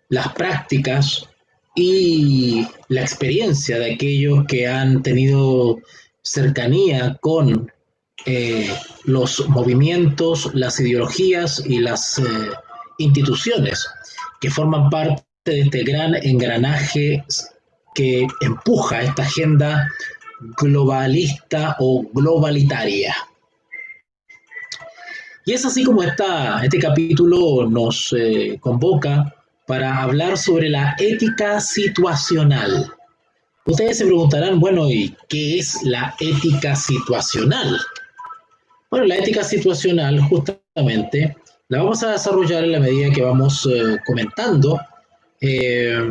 las prácticas y la experiencia de aquellos que han tenido cercanía con eh, los movimientos, las ideologías y las instituciones que forman parte de este gran engranaje que empuja esta agenda globalista o globalitaria. Y es así como este capítulo nos convoca para hablar sobre la ética situacional. Ustedes se preguntarán, bueno, ¿y qué es la ética situacional? Bueno, la ética situacional justamente la vamos a desarrollar en la medida que vamos comentando eh,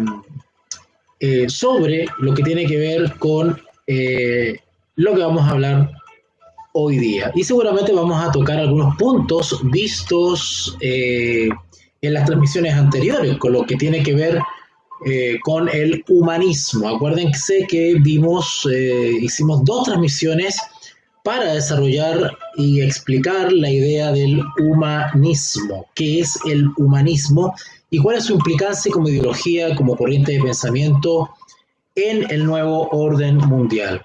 sobre lo que tiene que ver con lo que vamos a hablar hoy día. Y seguramente vamos a tocar algunos puntos vistos en las transmisiones anteriores, con lo que tiene que ver con el humanismo. Acuérdense que hicimos dos transmisiones para desarrollar y explicar la idea del humanismo. ¿Qué es el humanismo y cuál es su implicancia como ideología, como corriente de pensamiento en el nuevo orden mundial?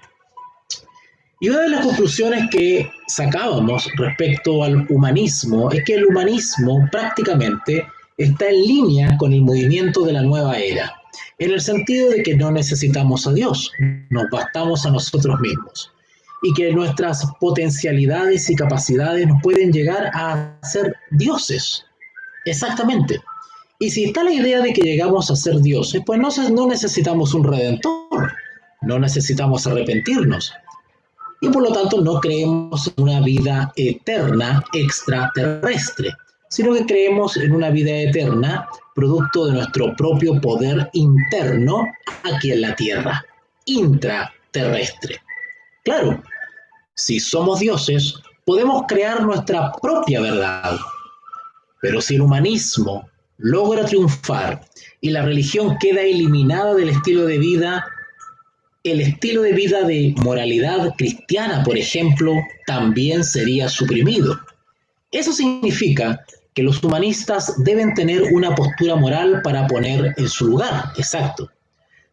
Y una de las conclusiones que sacábamos respecto al humanismo es que el humanismo prácticamente está en línea con el movimiento de la nueva era, en el sentido de que no necesitamos a Dios, nos bastamos a nosotros mismos y que nuestras potencialidades y capacidades nos pueden llegar a ser dioses. Exactamente. Y si está la idea de que llegamos a ser dioses, pues no necesitamos un redentor, no necesitamos arrepentirnos, y por lo tanto no creemos en una vida eterna extraterrestre, sino que creemos en una vida eterna producto de nuestro propio poder interno aquí en la Tierra, intraterrestre. Claro, si somos dioses, podemos crear nuestra propia verdad, pero si el humanismo logra triunfar y la religión queda eliminada del estilo de vida, el estilo de vida de moralidad cristiana, por ejemplo, también sería suprimido. Eso significa que los humanistas deben tener una postura moral para poner en su lugar, exacto.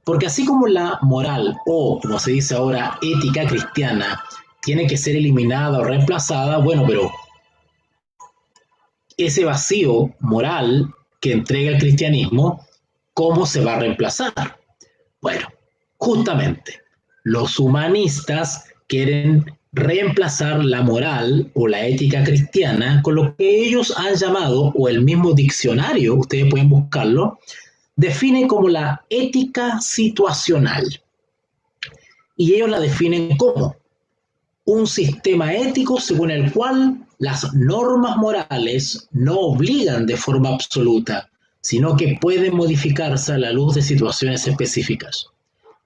Porque así como la moral, o como se dice ahora, ética cristiana, tiene que ser eliminada o reemplazada, bueno, pero ese vacío moral que entrega el cristianismo, ¿cómo se va a reemplazar? Bueno, justamente, los humanistas quieren reemplazar la moral o la ética cristiana con lo que ellos han llamado, o el mismo diccionario, ustedes pueden buscarlo, define como la ética situacional. Y ellos la definen como un sistema ético según el cual las normas morales no obligan de forma absoluta, sino que pueden modificarse a la luz de situaciones específicas.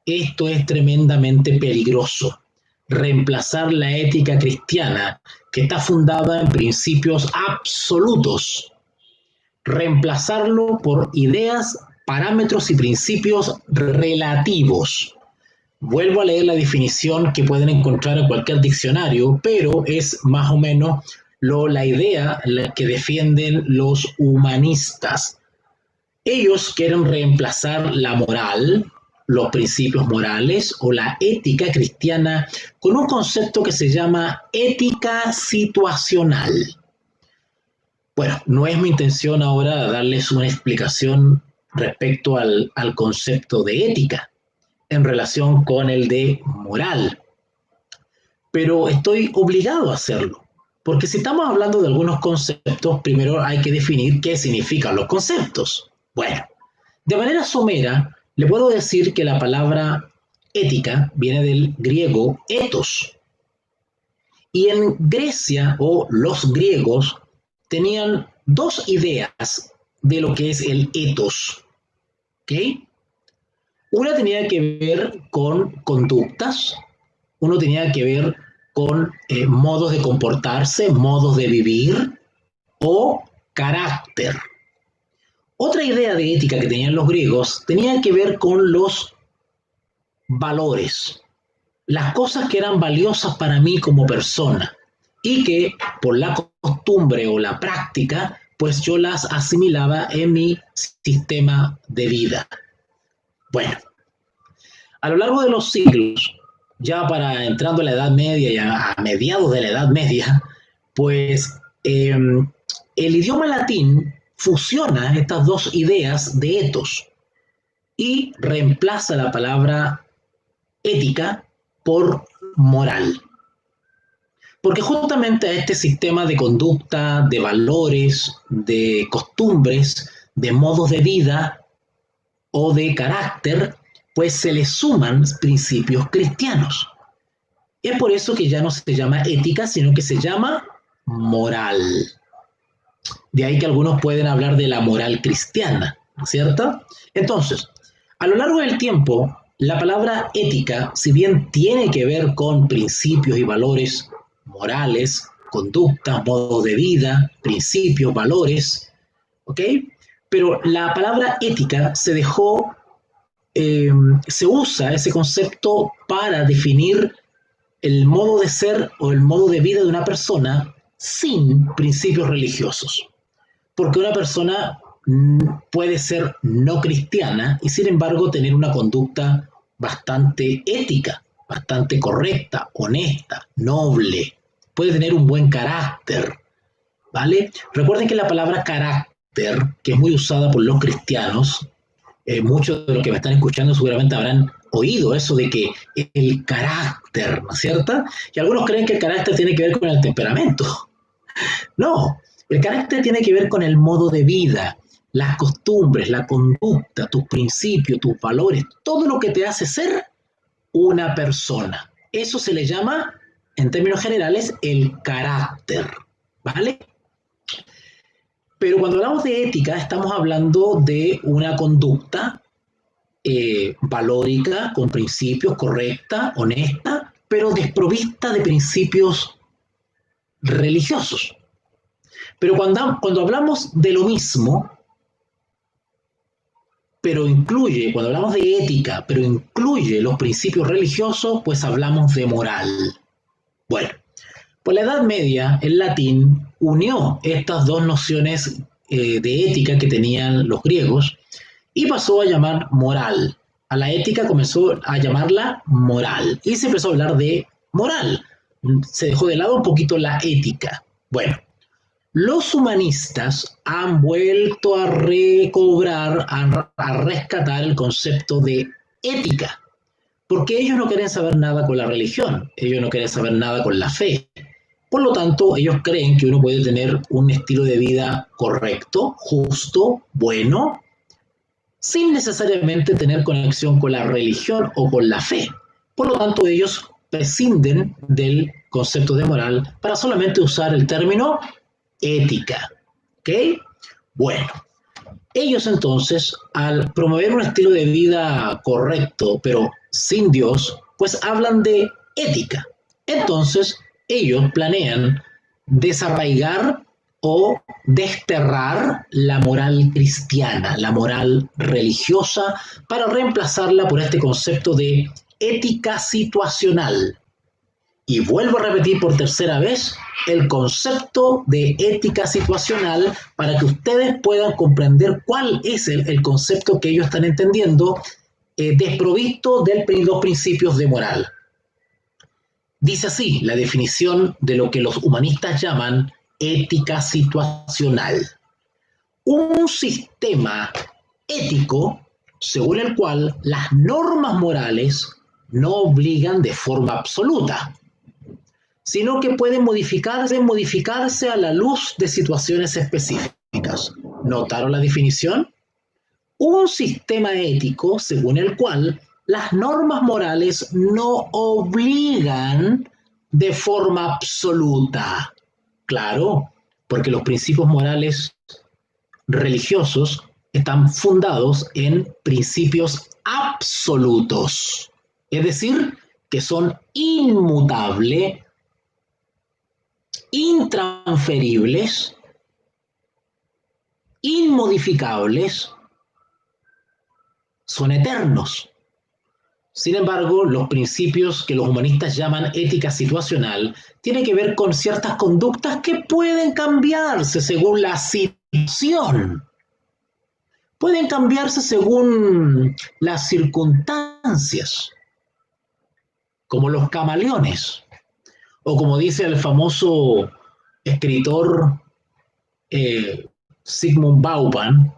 Esto es tremendamente peligroso. Reemplazar la ética cristiana, que está fundada en principios absolutos, reemplazarlo por ideas, parámetros y principios relativos. Vuelvo a leer la definición que pueden encontrar en cualquier diccionario, pero es más o menos la idea que defienden los humanistas. Ellos quieren reemplazar la moral, los principios morales o la ética cristiana con un concepto que se llama ética situacional. Bueno, no es mi intención ahora darles una explicación respecto al concepto de ética en relación con el de moral, pero estoy obligado a hacerlo, porque si estamos hablando de algunos conceptos, primero hay que definir qué significan los conceptos. Bueno, de manera somera, le puedo decir que la palabra ética viene del griego ethos. Y en Grecia, o los griegos, tenían dos ideas de lo que es el ethos. ¿Ok? Una tenía que ver con conductas, uno tenía que ver con modos de comportarse, modos de vivir o carácter. Otra idea de ética que tenían los griegos tenía que ver con los valores, las cosas que eran valiosas para mí como persona y que por la costumbre o la práctica pues yo las asimilaba en mi sistema de vida. Bueno, a lo largo de los siglos, ya para entrando a la Edad Media y a mediados de la Edad Media, pues el idioma latín fusiona estas dos ideas de ethos y reemplaza la palabra ética por moral. Porque justamente a este sistema de conducta, de valores, de costumbres, de modos de vida o de carácter, pues se le suman principios cristianos. Es por eso que ya no se llama ética, sino que se llama moral. De ahí que algunos pueden hablar de la moral cristiana, ¿no es cierto? Entonces, a lo largo del tiempo, la palabra ética, si bien tiene que ver con principios y valores morales, conductas, modos de vida, principios, valores, ¿ok? Pero la palabra ética se dejó, se usa ese concepto para definir el modo de ser o el modo de vida de una persona sin principios religiosos. Porque una persona puede ser no cristiana y sin embargo tener una conducta bastante ética, bastante correcta, honesta, noble. Puede tener un buen carácter, ¿vale? Recuerden que la palabra carácter, que es muy usada por los cristianos, muchos de los que me están escuchando seguramente habrán oído eso de que el carácter, ¿no es cierto? Y algunos creen que el carácter tiene que ver con el temperamento. No, el carácter tiene que ver con el modo de vida, las costumbres, la conducta, tus principios, tus valores, todo lo que te hace ser una persona. Eso se le llama, en términos generales, el carácter, ¿vale? Pero cuando hablamos de ética, estamos hablando de una conducta valórica, con principios, correcta, honesta, pero desprovista de principios religiosos. Pero cuando hablamos de lo mismo, pero incluye, cuando hablamos de ética, pero incluye los principios religiosos, pues hablamos de moral. Bueno, pues la Edad Media, el latín, unió estas dos nociones de ética que tenían los griegos y pasó a llamar moral. A la ética comenzó a llamarla moral y se empezó a hablar de moral. Se dejó de lado un poquito la ética. Bueno, los humanistas han vuelto a recobrar, a rescatar el concepto de ética, porque ellos no quieren saber nada con la religión, ellos no quieren saber nada con la fe. Por lo tanto, ellos creen que uno puede tener un estilo de vida correcto, justo, bueno, sin necesariamente tener conexión con la religión o con la fe. Por lo tanto, ellos prescinden del concepto de moral para solamente usar el término ética. ¿Ok? Bueno, ellos entonces, al promover un estilo de vida correcto, pero sin Dios, pues hablan de ética. Entonces, ellos planean desarraigar o desterrar la moral cristiana, la moral religiosa, para reemplazarla por este concepto de ética situacional. Y vuelvo a repetir por tercera vez el concepto de ética situacional para que ustedes puedan comprender cuál es el concepto que ellos están entendiendo, desprovisto de los principios de moral. Dice así la definición de lo que los humanistas llaman ética situacional. Un sistema ético según el cual las normas morales no obligan de forma absoluta, sino que pueden modificarse a la luz de situaciones específicas. ¿Notaron la definición? Un sistema ético según el cual las normas morales no obligan de forma absoluta. Claro, porque los principios morales religiosos están fundados en principios absolutos, es decir, que son inmutables, intransferibles, inmodificables, son eternos. Sin embargo, los principios que los humanistas llaman ética situacional tienen que ver con ciertas conductas que pueden cambiarse según la situación situación. Pueden cambiarse según las circunstancias, como los camaleones, o como dice el famoso escritor Zygmunt Bauman,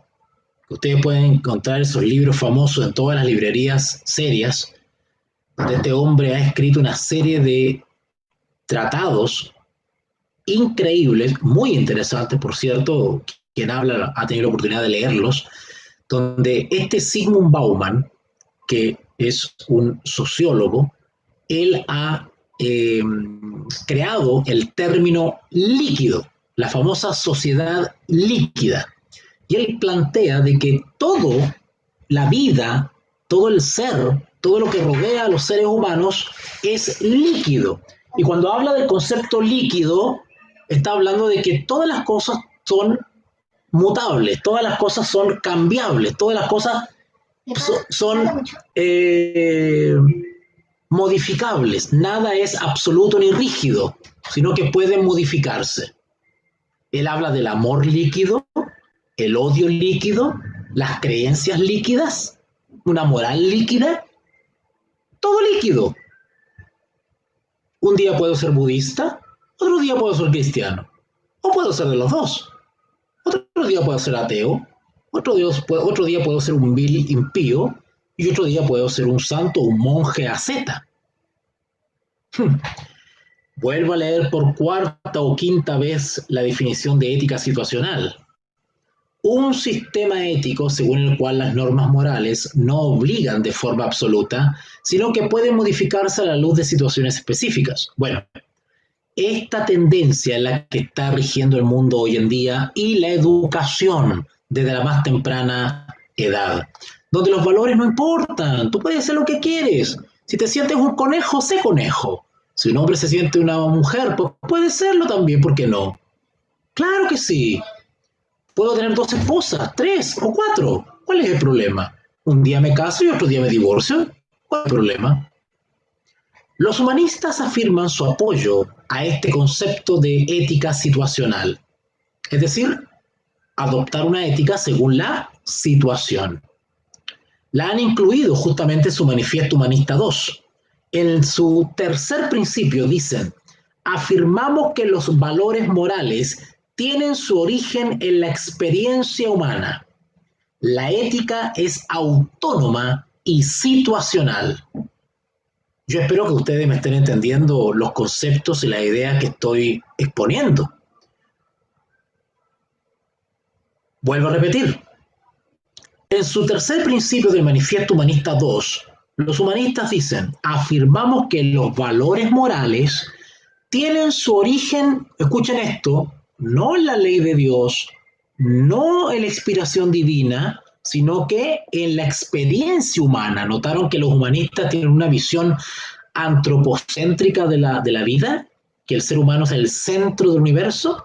que ustedes pueden encontrar esos libros famosos en todas las librerías serias, donde este hombre ha escrito una serie de tratados increíbles, muy interesantes, por cierto, quien habla ha tenido la oportunidad de leerlos, donde este Zygmunt Bauman, que es un sociólogo, él ha creado el término líquido, la famosa sociedad líquida. Y él plantea de que todo, la vida, todo el ser, todo lo que rodea a los seres humanos es líquido. Y cuando habla del concepto líquido, está hablando de que todas las cosas son mutables, todas las cosas son cambiables, todas las cosas son modificables. Nada es absoluto ni rígido, sino que puede modificarse. Él habla del amor líquido, el odio líquido, las creencias líquidas, una moral líquida, todo líquido. Un día puedo ser budista, otro día puedo ser cristiano, o puedo ser de los dos. Otro día puedo ser ateo, otro día puedo ser un vil impío, y otro día puedo ser un santo, un monje asceta. Vuelvo a leer por cuarta o quinta vez la definición de ética situacional. Un sistema ético según el cual las normas morales no obligan de forma absoluta, sino que pueden modificarse a la luz de situaciones específicas. Bueno, esta tendencia es la que está rigiendo el mundo hoy en día y la educación desde la más temprana edad, donde los valores no importan, tú puedes hacer lo que quieres. Si te sientes un conejo, sé conejo. Si un hombre se siente una mujer, pues puede serlo también, ¿por qué no? Claro que sí. Puedo tener 2 esposas, 3 o 4. ¿Cuál es el problema? Un día me caso y otro día me divorcio. ¿Cuál es el problema? Los humanistas afirman su apoyo a este concepto de ética situacional, es decir, adoptar una ética según la situación. La han incluido justamente en su Manifiesto Humanista 2. En su tercer principio dicen, afirmamos que los valores morales tienen su origen en la experiencia humana. La ética es autónoma y situacional. Yo espero que ustedes me estén entendiendo los conceptos y las ideas que estoy exponiendo. Vuelvo a repetir. En su tercer principio del Manifiesto Humanista 2, los humanistas dicen, afirmamos que los valores morales tienen su origen, escuchen esto, no en la ley de Dios, no en la inspiración divina, sino que en la experiencia humana. ¿Notaron que los humanistas tienen una visión antropocéntrica de la vida? Que el ser humano es el centro del universo.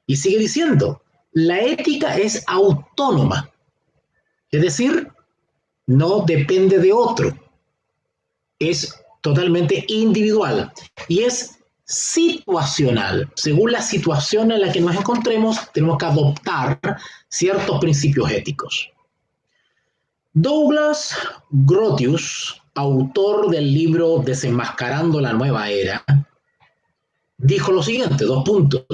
Y sigue diciendo, la ética es autónoma, es decir, no depende de otro, es totalmente individual y es situacional. Según la situación en la que nos encontremos, tenemos que adoptar ciertos principios éticos. Douglas Grotius, autor del libro Desenmascarando la Nueva Era, dijo lo siguiente, 2 puntos.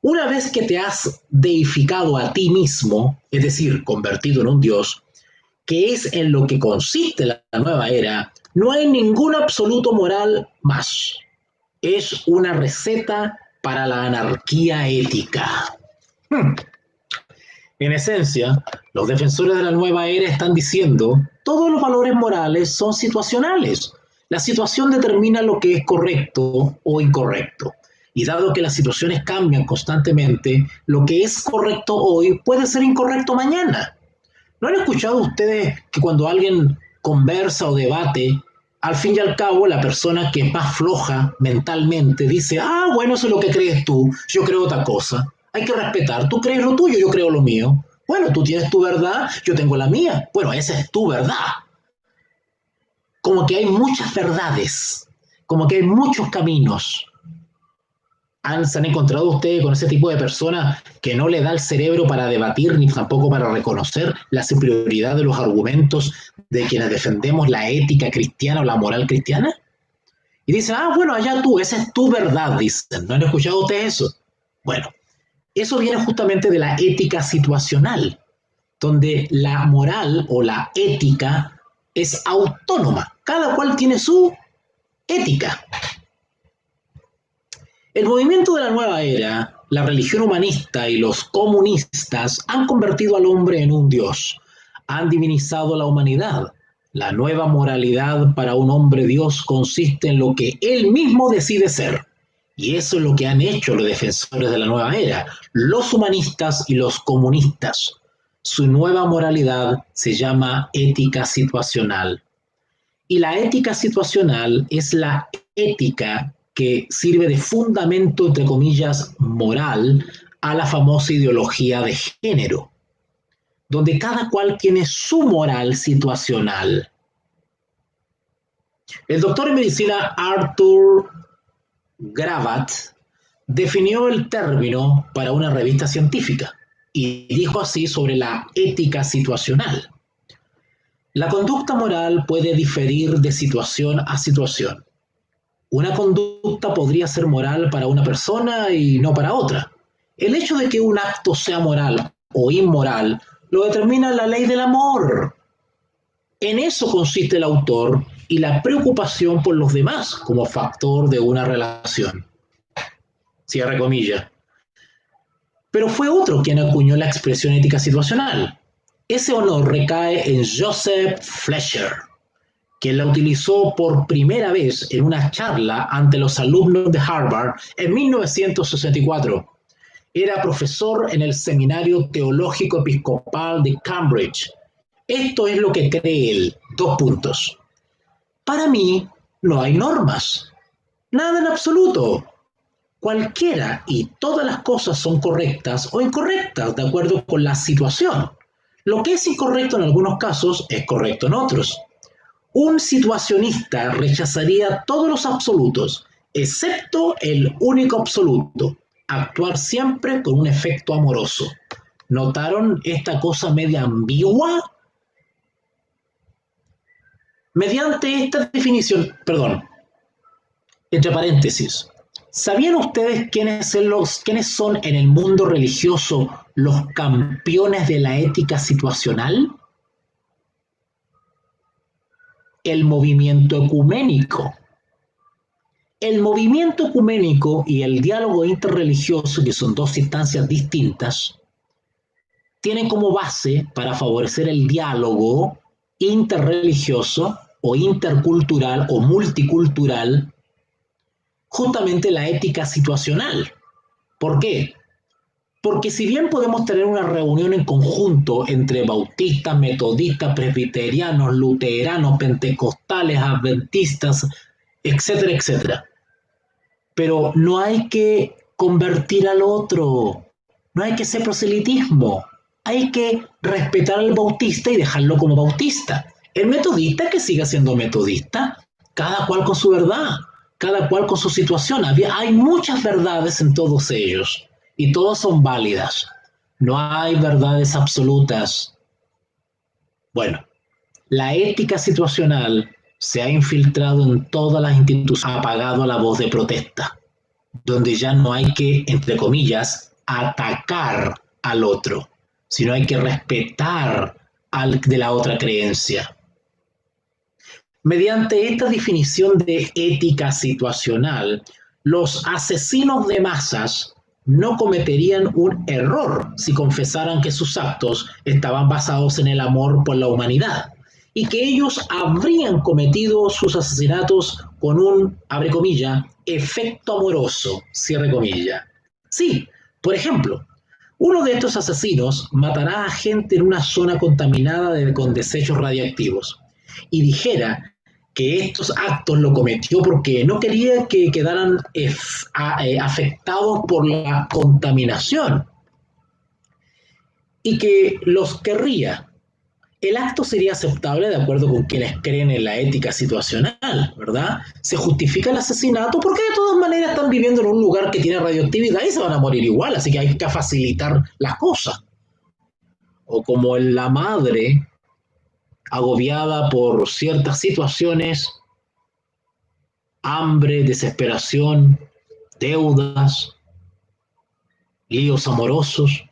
Una vez que te has deificado a ti mismo, es decir, convertido en un dios, que es en lo que consiste la nueva era, no hay ningún absoluto moral más. Es una receta para la anarquía ética. En esencia, los defensores de la nueva era están diciendo, todos los valores morales son situacionales. La situación determina lo que es correcto o incorrecto. Y dado que las situaciones cambian constantemente, lo que es correcto hoy puede ser incorrecto mañana. ¿No han escuchado ustedes que cuando alguien conversa o debate, al fin y al cabo la persona que es más floja mentalmente dice, bueno, eso es lo que crees tú, yo creo otra cosa? Hay que respetar, tú crees lo tuyo, yo creo lo mío. Bueno, tú tienes tu verdad, yo tengo la mía. Bueno, esa es tu verdad. Como que hay muchas verdades, como que hay muchos caminos. ¿Se han encontrado ustedes con ese tipo de persona que no le da el cerebro para debatir ni tampoco para reconocer la superioridad de los argumentos de quienes defendemos la ética cristiana o la moral cristiana? Y dicen, bueno, allá tú, esa es tu verdad, dicen. ¿No han escuchado ustedes eso? Bueno, eso viene justamente de la ética situacional, donde la moral o la ética es autónoma. Cada cual tiene su ética. El movimiento de la nueva era, la religión humanista y los comunistas han convertido al hombre en un dios, han divinizado la humanidad. La nueva moralidad para un hombre Dios consiste en lo que él mismo decide ser. Y eso es lo que han hecho los defensores de la nueva era, los humanistas y los comunistas. Su nueva moralidad se llama ética situacional. Y la ética situacional es la ética que sirve de fundamento, entre comillas, moral a la famosa ideología de género, donde cada cual tiene su moral situacional. El doctor en medicina Arthur Gravatt definió el término para una revista científica y dijo así sobre la ética situacional. La conducta moral puede diferir de situación a situación. Una conducta podría ser moral para una persona y no para otra. El hecho de que un acto sea moral o inmoral lo determina la ley del amor. En eso consiste el autor y la preocupación por los demás como factor de una relación. Cierre comillas. Pero fue otro quien acuñó la expresión ética situacional. Ese honor recae en Joseph Fletcher, quien la utilizó por primera vez en una charla ante los alumnos de Harvard en 1964. Era profesor en el Seminario Teológico Episcopal de Cambridge. Esto es lo que cree él. 2 puntos. Para mí, no hay normas. Nada en absoluto. Cualquiera y todas las cosas son correctas o incorrectas de acuerdo con la situación. Lo que es incorrecto en algunos casos es correcto en otros. Un situacionista rechazaría todos los absolutos, excepto el único absoluto, actuar siempre con un efecto amoroso. ¿Notaron esta cosa media ambigua? Mediante esta definición, entre paréntesis, ¿sabían ustedes quiénes son en el mundo religioso los campeones de la ética situacional? El movimiento ecuménico. El movimiento ecuménico y el diálogo interreligioso, que son 2 instancias distintas, tienen como base para favorecer el diálogo interreligioso o intercultural o multicultural justamente la ética situacional. ¿Por qué? Porque si bien podemos tener una reunión en conjunto entre bautistas, metodistas, presbiterianos, luteranos, pentecostales, adventistas, etcétera, etcétera, pero no hay que convertir al otro, no hay que hacer proselitismo, hay que respetar al bautista y dejarlo como bautista. El metodista que siga siendo metodista, cada cual con su verdad, cada cual con su situación. Hay muchas verdades en todos ellos y todas son válidas. No hay verdades absolutas. Bueno, la ética situacional se ha infiltrado en todas las instituciones, ha apagado la voz de protesta, donde ya no hay que, entre comillas, atacar al otro, sino hay que respetar al de la otra creencia. Mediante esta definición de ética situacional, los asesinos de masas no cometerían un error si confesaran que sus actos estaban basados en el amor por la humanidad y que ellos habrían cometido sus asesinatos con un, abre comilla, efecto amoroso, cierre comilla. Sí, por ejemplo, uno de estos asesinos matará a gente en una zona contaminada con desechos radiactivos y dijera que estos actos lo cometió porque no quería que quedaran afectados por la contaminación y que los querría el acto sería aceptable de acuerdo con quienes creen en la ética situacional, ¿verdad? Se justifica el asesinato porque de todas maneras están viviendo en un lugar que tiene radioactividad y se van a morir igual, así que hay que facilitar las cosas. O como la madre agobiada por ciertas situaciones, hambre, desesperación, deudas, líos amorosos,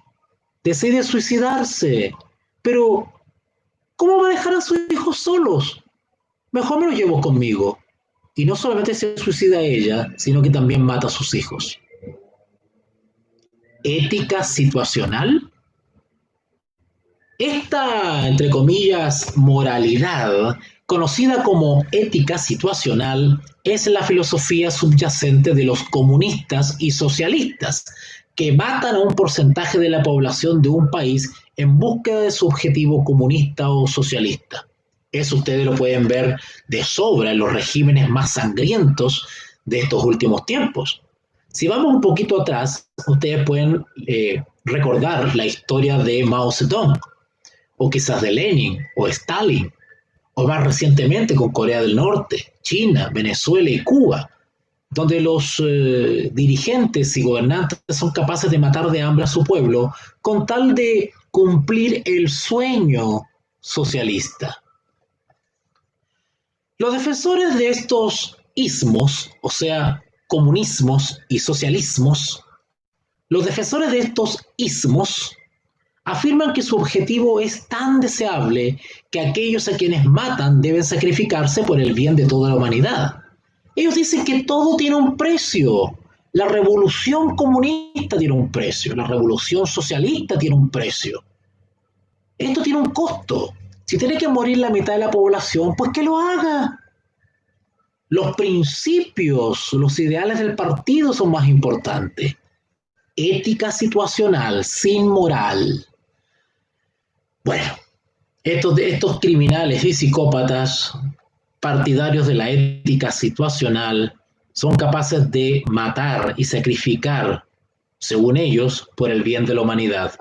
decide suicidarse. Pero, ¿cómo va a dejar a sus hijos solos? Mejor me los llevo conmigo. Y no solamente se suicida ella, sino que también mata a sus hijos. Ética situacional. Esta, entre comillas, moralidad, conocida como ética situacional, es la filosofía subyacente de los comunistas y socialistas, que matan a un porcentaje de la población de un país en búsqueda de su objetivo comunista o socialista. Eso ustedes lo pueden ver de sobra en los regímenes más sangrientos de estos últimos tiempos. Si vamos un poquito atrás, ustedes pueden recordar la historia de Mao Zedong, o quizás de Lenin o Stalin, o más recientemente con Corea del Norte, China, Venezuela y Cuba, donde los dirigentes y gobernantes son capaces de matar de hambre a su pueblo con tal de cumplir el sueño socialista. Los defensores de estos ismos, o sea, comunismos y socialismos, los defensores de estos ismos afirman que su objetivo es tan deseable que aquellos a quienes matan deben sacrificarse por el bien de toda la humanidad. Ellos dicen que todo tiene un precio. La revolución comunista tiene un precio, la revolución socialista tiene un precio. Esto tiene un costo. Si tiene que morir la mitad de la población, pues que lo haga. Los principios, los ideales del partido son más importantes. Ética situacional, sin moral. Bueno, estos criminales y psicópatas, partidarios de la ética situacional, son capaces de matar y sacrificar, según ellos, por el bien de la humanidad.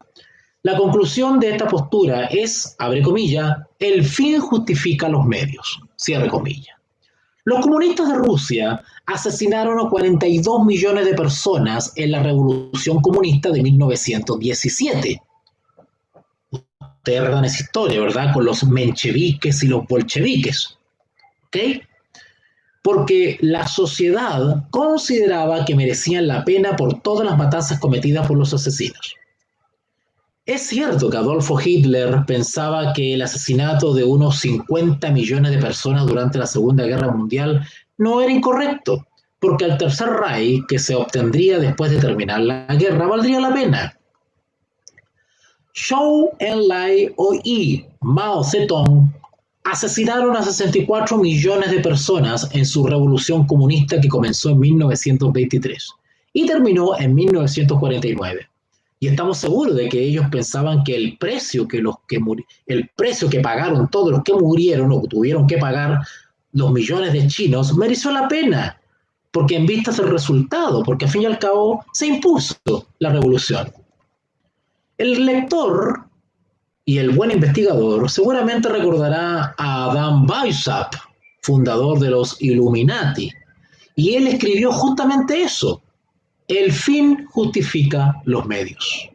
La conclusión de esta postura es, abre comillas, el fin justifica los medios, cierre comillas. Los comunistas de Rusia asesinaron a 42 millones de personas en la Revolución Comunista de 1917. Ustedes recuerdan esa historia, ¿verdad? Con los mencheviques y los bolcheviques. ¿Ok? Porque la sociedad consideraba que merecían la pena por todas las matanzas cometidas por los asesinos. Es cierto que Adolfo Hitler pensaba que el asesinato de unos 50 millones de personas durante la Segunda Guerra Mundial no era incorrecto, porque el Tercer Reich, que se obtendría después de terminar la guerra, valdría la pena. Zhou Enlai y Mao Zedong asesinaron a 64 millones de personas en su revolución comunista que comenzó en 1923 y terminó en 1949. Y estamos seguros de que ellos pensaban que el precio que pagaron todos los que murieron o que tuvieron que pagar los millones de chinos mereció la pena, porque en vistas del resultado, porque al fin y al cabo se impuso la revolución. El lector y el buen investigador seguramente recordará a Adam Weishaupt, fundador de los Illuminati, y él escribió justamente eso: el fin justifica los medios.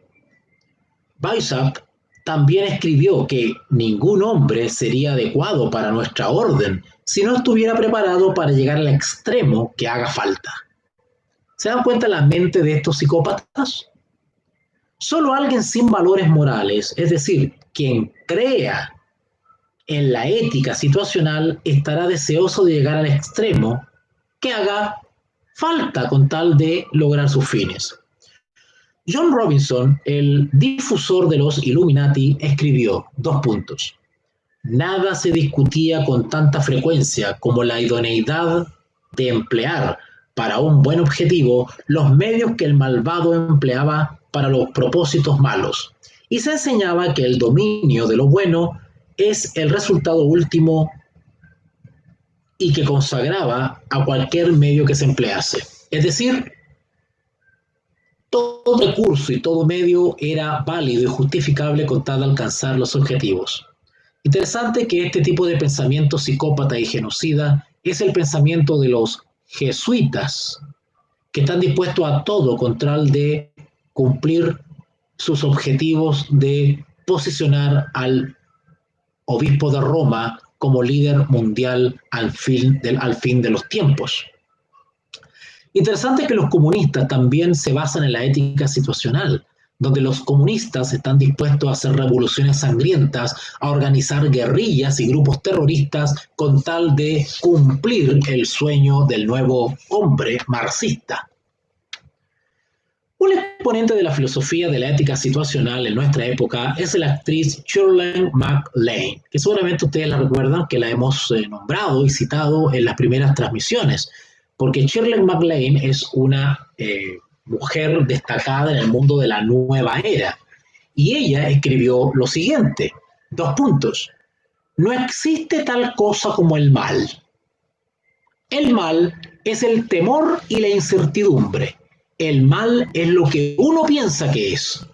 Weishaupt también escribió que ningún hombre sería adecuado para nuestra orden si no estuviera preparado para llegar al extremo que haga falta. ¿Se dan cuenta la mente de estos psicópatas? Solo alguien sin valores morales, es decir, quien crea en la ética situacional, estará deseoso de llegar al extremo que haga falta con tal de lograr sus fines. John Robinson, el difusor de los Illuminati, escribió 2 puntos. Nada se discutía con tanta frecuencia como la idoneidad de emplear para un buen objetivo los medios que el malvado empleaba para los propósitos malos, y se enseñaba que el dominio de lo bueno es el resultado último y que consagraba a cualquier medio que se emplease. Es decir, todo recurso y todo medio era válido y justificable con tal de alcanzar los objetivos. Interesante que este tipo de pensamiento psicópata y genocida es el pensamiento de los jesuitas, que están dispuestos a todo con tal de cumplir sus objetivos de posicionar al obispo de Roma como líder mundial al fin de los tiempos. Interesante que los comunistas también se basan en la ética situacional, donde los comunistas están dispuestos a hacer revoluciones sangrientas, a organizar guerrillas y grupos terroristas con tal de cumplir el sueño del nuevo hombre marxista. Un exponente de la filosofía de la ética situacional en nuestra época es la actriz Shirley MacLaine, que seguramente ustedes la recuerdan, que la hemos nombrado y citado en las primeras transmisiones, porque Shirley MacLaine es una mujer destacada en el mundo de la nueva era, y ella escribió lo siguiente, 2 puntos: no existe tal cosa como el mal. El mal es el temor y la incertidumbre. El mal es lo que uno piensa que es.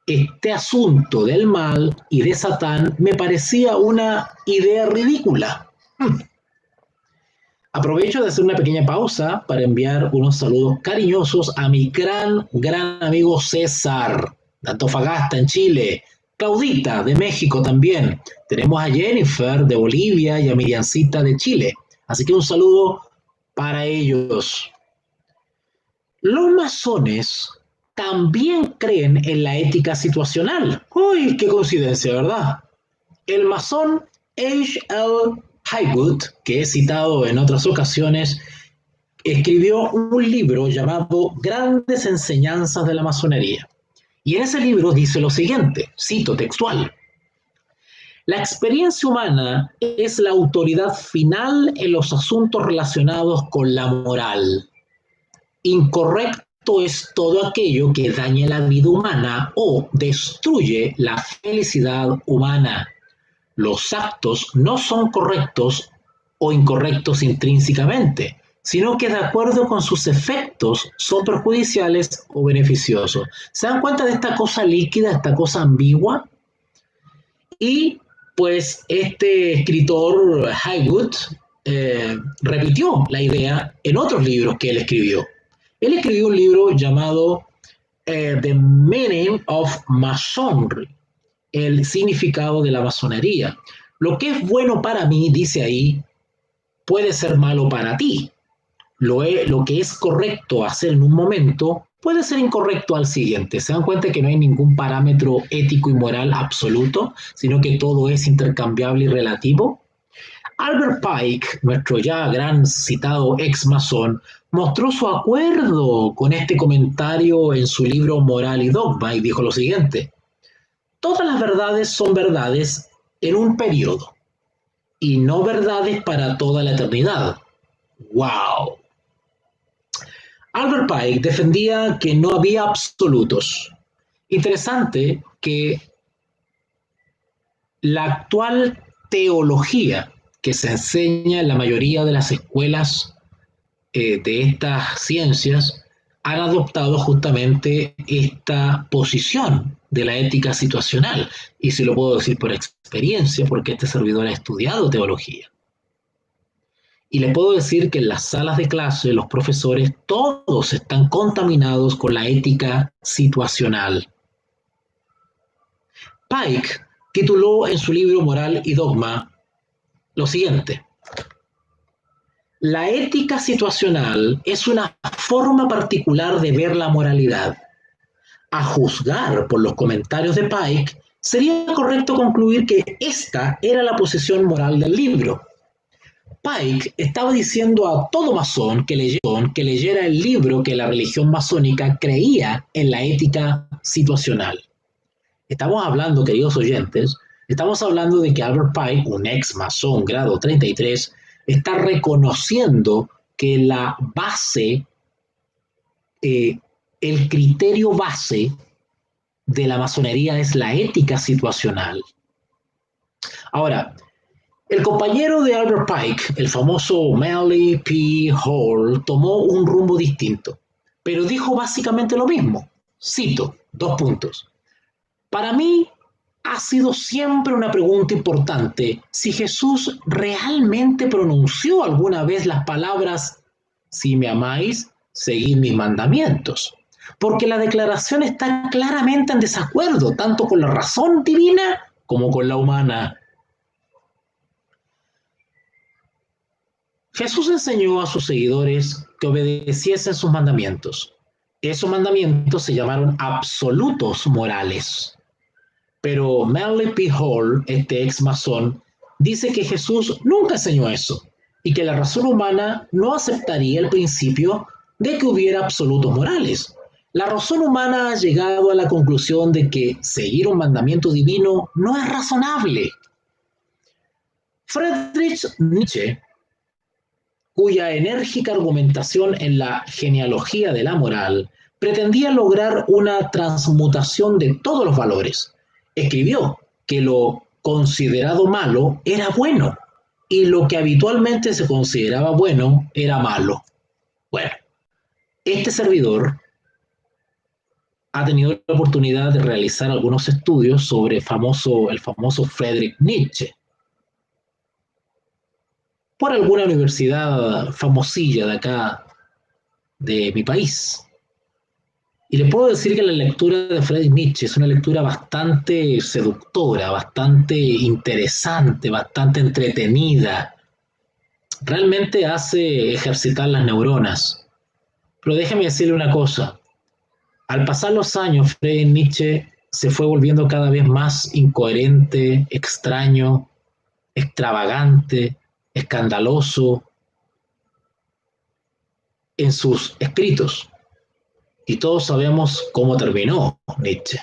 Este asunto del mal y de Satán me parecía una idea ridícula. Aprovecho de hacer una pequeña pausa para enviar unos saludos cariñosos a mi gran amigo César, de Antofagasta, en Chile, Claudita, de México también. Tenemos a Jennifer, de Bolivia, y a Miriancita, de Chile. Así que un saludo para ellos. Los masones también creen en la ética situacional. ¡Uy, qué coincidencia!, ¿verdad? El masón H.L. Haywood, que he citado en otras ocasiones, escribió un libro llamado Grandes Enseñanzas de la Masonería. Y en ese libro dice lo siguiente, cito textual: la experiencia humana es la autoridad final en los asuntos relacionados con la moral. Incorrecto es todo aquello que dañe la vida humana o destruye la felicidad humana. Los actos no son correctos o incorrectos intrínsecamente, sino que de acuerdo con sus efectos son perjudiciales o beneficiosos. ¿Se dan cuenta de esta cosa líquida, esta cosa ambigua? Y pues este escritor Haywood repitió la idea en otros libros que él escribió. Él escribió un libro llamado The Meaning of Masonry, el significado de la masonería. Lo que es bueno para mí, dice ahí, puede ser malo para ti. Lo que es correcto hacer en un momento puede ser incorrecto al siguiente. ¿Se dan cuenta que no hay ningún parámetro ético y moral absoluto, sino que todo es intercambiable y relativo? Albert Pike, nuestro ya gran citado ex masón, mostró su acuerdo con este comentario en su libro Moral y Dogma y dijo lo siguiente: todas las verdades son verdades en un periodo y no verdades para toda la eternidad. ¡Wow! Albert Pike defendía que no había absolutos. Interesante que la actual teología que se enseña en la mayoría de las escuelas de estas ciencias han adoptado justamente esta posición de la ética situacional. Y si lo puedo decir por experiencia, porque este servidor ha estudiado teología. Y les puedo decir que en las salas de clase, los profesores, todos están contaminados con la ética situacional. Pike tituló en su libro Moral y Dogma lo siguiente: la ética situacional es una forma particular de ver la moralidad. A juzgar por los comentarios de Pike, sería correcto concluir que esta era la posición moral del libro. Pike estaba diciendo a todo masón que leyera el libro que la religión masónica creía en la ética situacional. Estamos hablando, queridos oyentes, estamos hablando de que Albert Pike, un ex masón grado 33, está reconociendo que la base, el criterio base de la masonería es la ética situacional. Ahora, el compañero de Albert Pike, el famoso Manly P. Hall, tomó un rumbo distinto, pero dijo básicamente lo mismo. Cito, 2 puntos. Para mí, ha sido siempre una pregunta importante si Jesús realmente pronunció alguna vez las palabras, si me amáis, seguid mis mandamientos. Porque la declaración está claramente en desacuerdo, tanto con la razón divina como con la humana. Jesús enseñó a sus seguidores que obedeciesen sus mandamientos. Esos mandamientos se llamaron absolutos morales. Pero Manly P. Hall, este ex masón, dice que Jesús nunca enseñó eso y que la razón humana no aceptaría el principio de que hubiera absolutos morales. La razón humana ha llegado a la conclusión de que seguir un mandamiento divino no es razonable. Friedrich Nietzsche, cuya enérgica argumentación en la genealogía de la moral pretendía lograr una transmutación de todos los valores, escribió que lo considerado malo era bueno y lo que habitualmente se consideraba bueno era malo. Bueno, este servidor ha tenido la oportunidad de realizar algunos estudios sobre el famoso Friedrich Nietzsche por alguna universidad famosilla de acá, de mi país. Y le puedo decir que la lectura de Friedrich Nietzsche es una lectura bastante seductora, bastante interesante, bastante entretenida. Realmente hace ejercitar las neuronas. Pero déjeme decirle una cosa. Al pasar los años, Friedrich Nietzsche se fue volviendo cada vez más incoherente, extraño, extravagante, escandaloso en sus escritos. Y todos sabemos cómo terminó Nietzsche.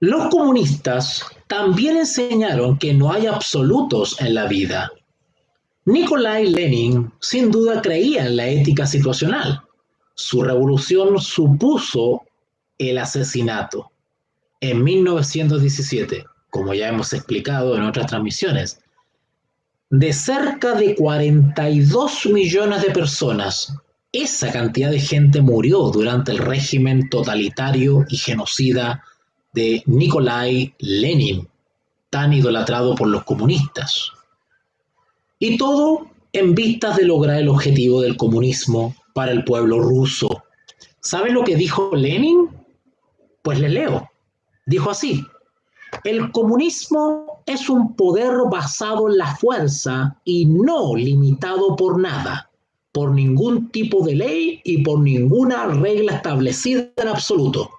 Los comunistas también enseñaron que no hay absolutos en la vida. Nikolai Lenin sin duda creía en la ética situacional. Su revolución supuso el asesinato en 1917, como ya hemos explicado en otras transmisiones, de cerca de 42 millones de personas. Esa cantidad de gente murió durante el régimen totalitario y genocida de Nikolai Lenin, tan idolatrado por los comunistas. Y todo en vistas de lograr el objetivo del comunismo para el pueblo ruso. ¿Saben lo que dijo Lenin? Pues le leo. Dijo así: el comunismo es un poder basado en la fuerza y no limitado por nada, por ningún tipo de ley y por ninguna regla establecida en absoluto.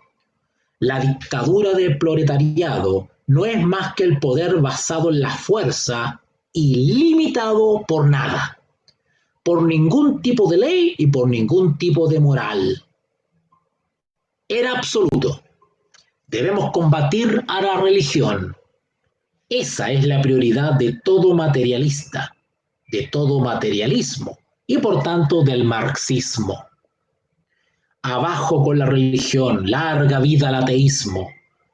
La dictadura del proletariado no es más que el poder basado en la fuerza y limitado por nada, por ningún tipo de ley y por ningún tipo de moral. Era absoluto. Debemos combatir a la religión. Esa es la prioridad de todo materialista, de todo materialismo y por tanto del marxismo. Abajo con la religión, larga vida al ateísmo.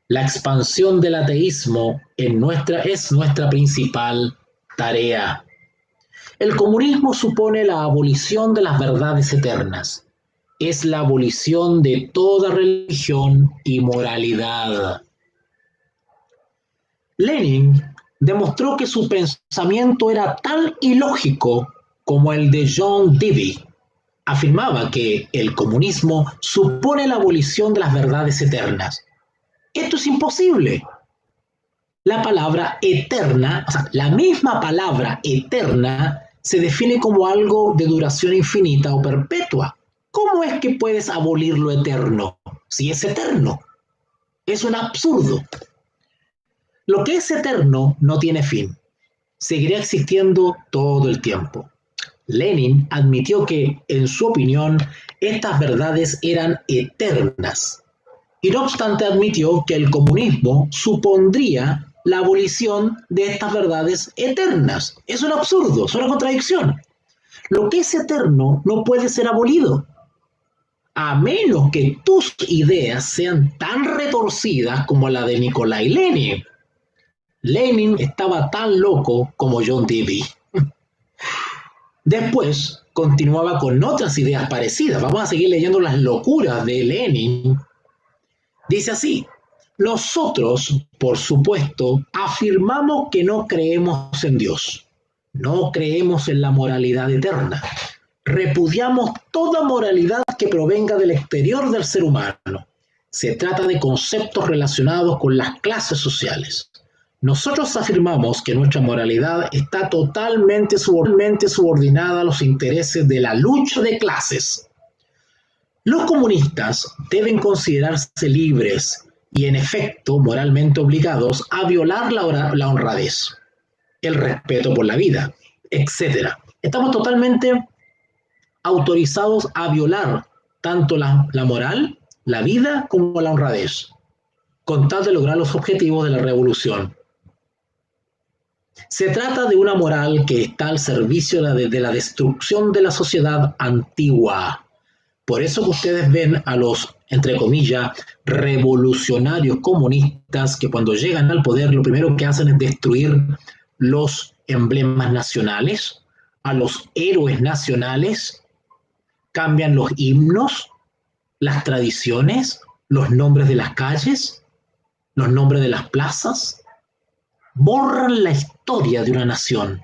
La expansión del ateísmo es nuestra principal tarea. El comunismo supone la abolición de las verdades eternas. Es la abolición de toda religión y moralidad. Lenin demostró que su pensamiento era tan ilógico como el de John Dewey. Afirmaba que el comunismo supone la abolición de las verdades eternas. Esto es imposible. La palabra eterna, la misma palabra eterna, se define como algo de duración infinita o perpetua. ¿Cómo es que puedes abolir lo eterno si es eterno? Es un absurdo. Lo que es eterno no tiene fin. Seguirá existiendo todo el tiempo. Lenin admitió que, en su opinión, estas verdades eran eternas. Y no obstante admitió que el comunismo supondría la abolición de estas verdades eternas. Es un absurdo, es una contradicción. Lo que es eterno no puede ser abolido, a menos que tus ideas sean tan retorcidas como la de Nikolai Lenin. Lenin estaba tan loco como John Dewey. Después continuaba con otras ideas parecidas. Vamos a seguir leyendo las locuras de Lenin. Dice así: Nosotros, por supuesto, afirmamos que no creemos en Dios, no creemos en la moralidad eterna. Repudiamos toda moralidad que provenga del exterior del ser humano. Se trata de conceptos relacionados con las clases sociales. Nosotros afirmamos que nuestra moralidad está totalmente subordinada a los intereses de la lucha de clases. Los comunistas deben considerarse libres y, en efecto, moralmente obligados a violar la honradez, el respeto por la vida, etc. Estamos totalmente autorizados a violar tanto la moral, la vida, como la honradez, con tal de lograr los objetivos de la revolución. Se trata de una moral que está al servicio de la destrucción de la sociedad antigua. Por eso que ustedes ven a los, entre comillas, revolucionarios comunistas que cuando llegan al poder lo primero que hacen es destruir los emblemas nacionales, a los héroes nacionales, cambian los himnos, las tradiciones, los nombres de las calles, los nombres de las plazas, borran la historia de una nación.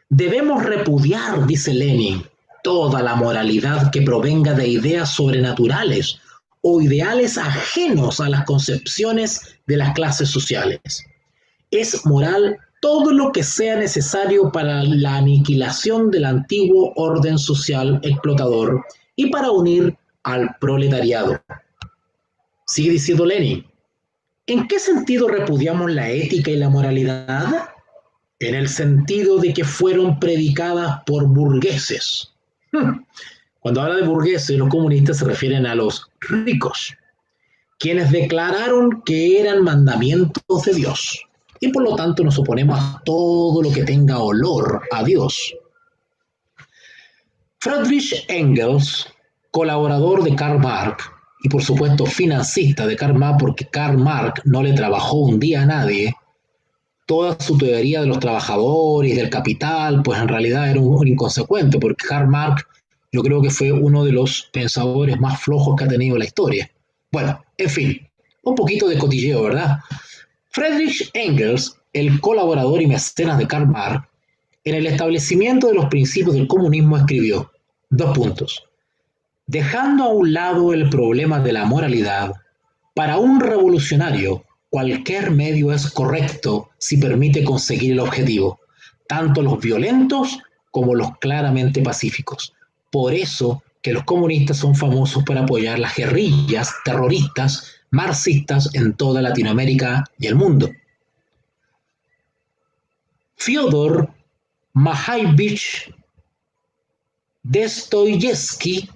Debemos repudiar, dice Lenin, toda la moralidad que provenga de ideas sobrenaturales o ideales ajenos a las concepciones de las clases sociales. Es moral todo lo que sea necesario para la aniquilación del antiguo orden social explotador y para unir al proletariado. Sigue diciendo Lenin, ¿en qué sentido repudiamos la ética y la moralidad? En el sentido de que fueron predicadas por burgueses. Cuando habla de burgueses, los comunistas se refieren a los ricos, quienes declararon que eran mandamientos de Dios. Y por lo tanto nos oponemos a todo lo que tenga olor a Dios. Friedrich Engels, colaborador de Karl Marx, y por supuesto financista de Karl Marx, porque Karl Marx no le trabajó un día a nadie, toda su teoría de los trabajadores, del capital, pues en realidad era un inconsecuente, porque Karl Marx yo creo que fue uno de los pensadores más flojos que ha tenido la historia. Bueno, en fin, un poquito de cotilleo, ¿verdad? Friedrich Engels, el colaborador y mecenas de Karl Marx, en el establecimiento de los principios del comunismo escribió, 2 puntos, dejando a un lado el problema de la moralidad, para un revolucionario, cualquier medio es correcto si permite conseguir el objetivo, tanto los violentos como los claramente pacíficos. Por eso que los comunistas son famosos por apoyar las guerrillas terroristas marxistas en toda Latinoamérica y el mundo. Fyodor Mikhailovich Dostoyevsky,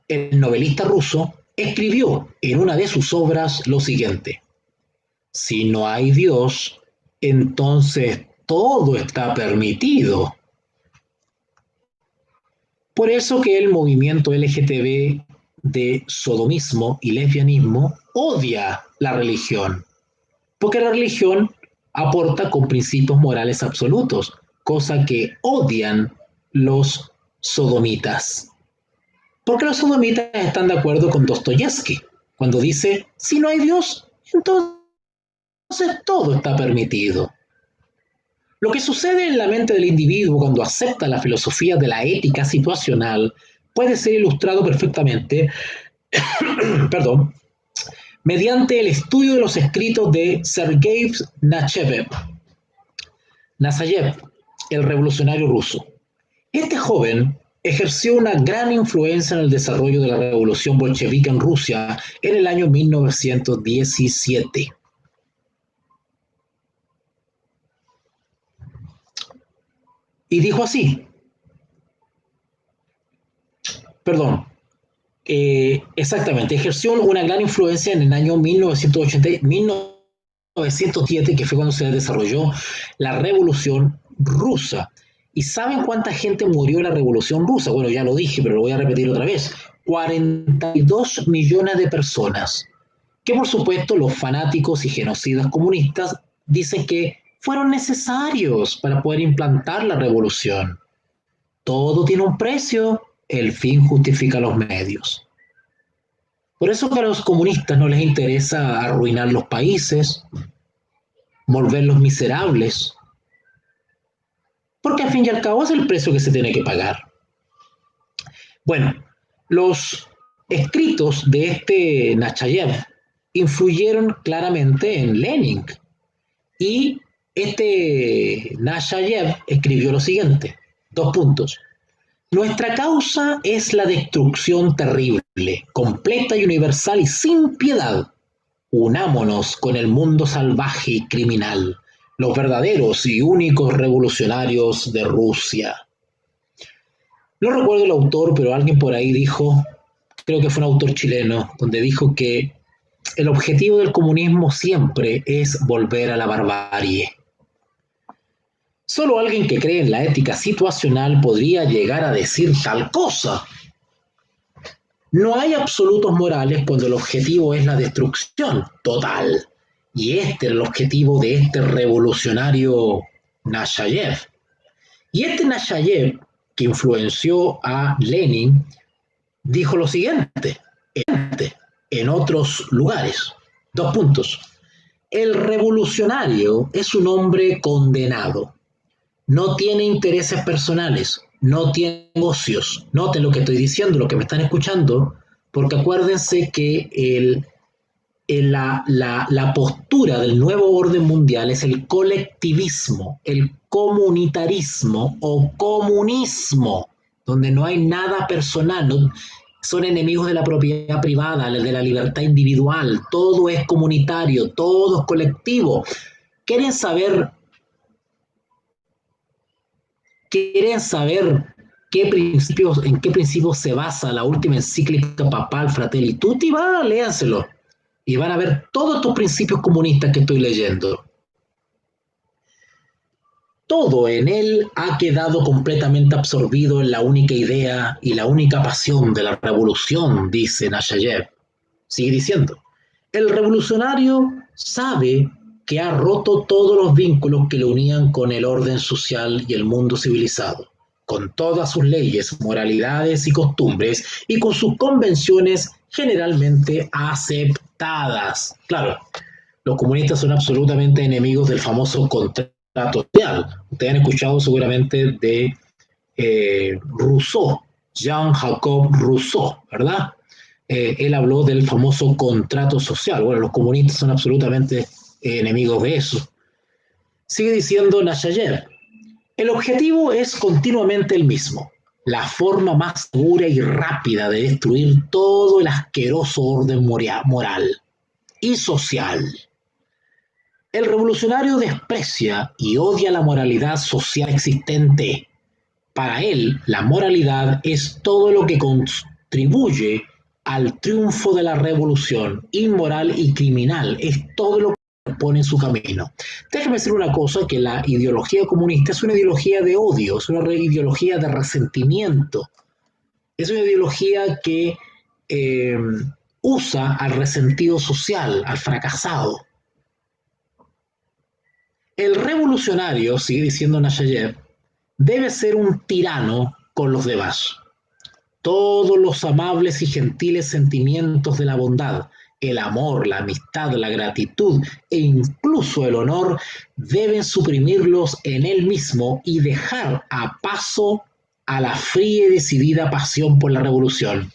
el novelista ruso, escribió en una de sus obras lo siguiente: si no hay Dios, entonces todo está permitido. Por eso que el movimiento LGTB de sodomismo y lesbianismo odia la religión, porque la religión aporta con principios morales absolutos, cosa que odian los sodomitas. Porque los sodomitas están de acuerdo con Dostoyevsky, cuando dice, si no hay Dios, entonces todo está permitido. Lo que sucede en la mente del individuo cuando acepta la filosofía de la ética situacional puede ser ilustrado perfectamente mediante el estudio de los escritos de Sergei Nazayev, el revolucionario ruso. Este joven ejerció una gran influencia en el desarrollo de la revolución bolchevique en Rusia en el año 1917. Y dijo así, exactamente, ejerció una gran influencia en el año 1907, que fue cuando se desarrolló la Revolución Rusa. ¿Y saben cuánta gente murió en la Revolución Rusa? Bueno, ya lo dije, pero lo voy a repetir otra vez. 42 millones de personas, que por supuesto los fanáticos y genocidas comunistas dicen que fueron necesarios para poder implantar la revolución. Todo tiene un precio, el fin justifica los medios. Por eso que a los comunistas no les interesa arruinar los países, volverlos miserables, porque al fin y al cabo es el precio que se tiene que pagar. Bueno, los escritos de este Nechayev influyeron claramente en Lenin, y este Nechayev escribió lo siguiente, 2 puntos. Nuestra causa es la destrucción terrible, completa y universal y sin piedad. Unámonos con el mundo salvaje y criminal, los verdaderos y únicos revolucionarios de Rusia. No recuerdo el autor, pero alguien por ahí dijo, creo que fue un autor chileno, donde dijo que el objetivo del comunismo siempre es volver a la barbarie. Solo alguien que cree en la ética situacional podría llegar a decir tal cosa. No hay absolutos morales cuando el objetivo es la destrucción total. Y este era el objetivo de este revolucionario Nechayev. Y este Nechayev, que influenció a Lenin, dijo lo siguiente en otros lugares. 2 puntos. El revolucionario es un hombre condenado. No tiene intereses personales, no tiene negocios. Noten lo que estoy diciendo, lo que me están escuchando, porque acuérdense que la postura del nuevo orden mundial es el colectivismo, el comunitarismo o comunismo, donde no hay nada personal, no, son enemigos de la propiedad privada, de la libertad individual, todo es comunitario, todo es colectivo. ¿Quieren saber en qué principios se basa la última encíclica papal Fratelli Tutti? Léanselo y van a ver todos estos principios comunistas que estoy leyendo. Todo en él ha quedado completamente absorbido en la única idea y la única pasión de la revolución, dice Nechayev. Sigue diciendo, el revolucionario sabe que ha roto todos los vínculos que le unían con el orden social y el mundo civilizado, con todas sus leyes, moralidades y costumbres, y con sus convenciones generalmente aceptadas. Claro, los comunistas son absolutamente enemigos del famoso contrato social. Ustedes han escuchado seguramente de Rousseau, Jean-Jacques Rousseau, ¿verdad? Él habló del famoso contrato social. Bueno, los comunistas son absolutamente enemigos de eso. Sigue diciendo Nechayev, el objetivo es continuamente el mismo, la forma más segura y rápida de destruir todo el asqueroso orden moral y social. El revolucionario desprecia y odia la moralidad social existente. Para él, la moralidad es todo lo que contribuye al triunfo de la revolución. Inmoral y criminal es todo lo que pone en su camino. Déjame decir una cosa, que la ideología comunista es una ideología de odio, es una ideología de resentimiento. Es una ideología que usa al resentido social, al fracasado. El revolucionario, sigue diciendo Nechayev, debe ser un tirano con los demás. Todos los amables y gentiles sentimientos de la bondad, el amor, la amistad, la gratitud e incluso el honor deben suprimirlos en él mismo y dejar a paso a la fría y decidida pasión por la revolución.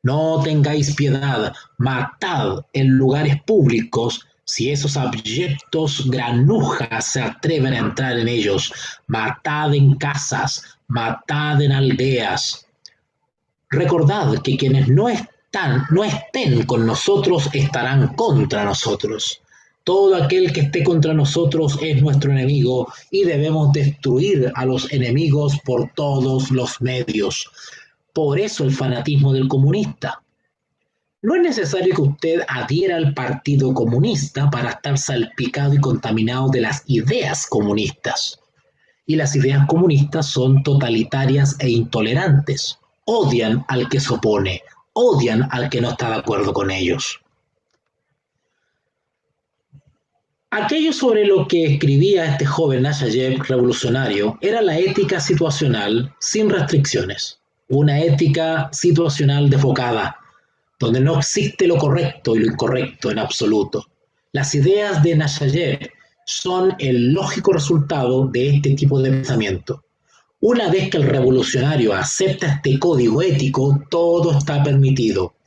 No tengáis piedad, matad en lugares públicos si esos abyectos granujas se atreven a entrar en ellos. Matad en casas, matad en aldeas. Recordad que quienes no estén con nosotros estarán contra nosotros. Todo aquel que esté contra nosotros es nuestro enemigo y debemos destruir a los enemigos por todos los medios. Por eso el fanatismo del comunista. No es necesario que usted adhiera al Partido Comunista para estar salpicado y contaminado de las ideas comunistas. Y las ideas comunistas son totalitarias e intolerantes. Odian al que se opone, odian al que no está de acuerdo con ellos. Aquello sobre lo que escribía este joven Nechayev revolucionario era la ética situacional sin restricciones. Una ética situacional desbocada, donde no existe lo correcto y lo incorrecto en absoluto. Las ideas de Nashayev son el lógico resultado de este tipo de pensamiento. Una vez que el revolucionario acepta este código ético, todo está permitido.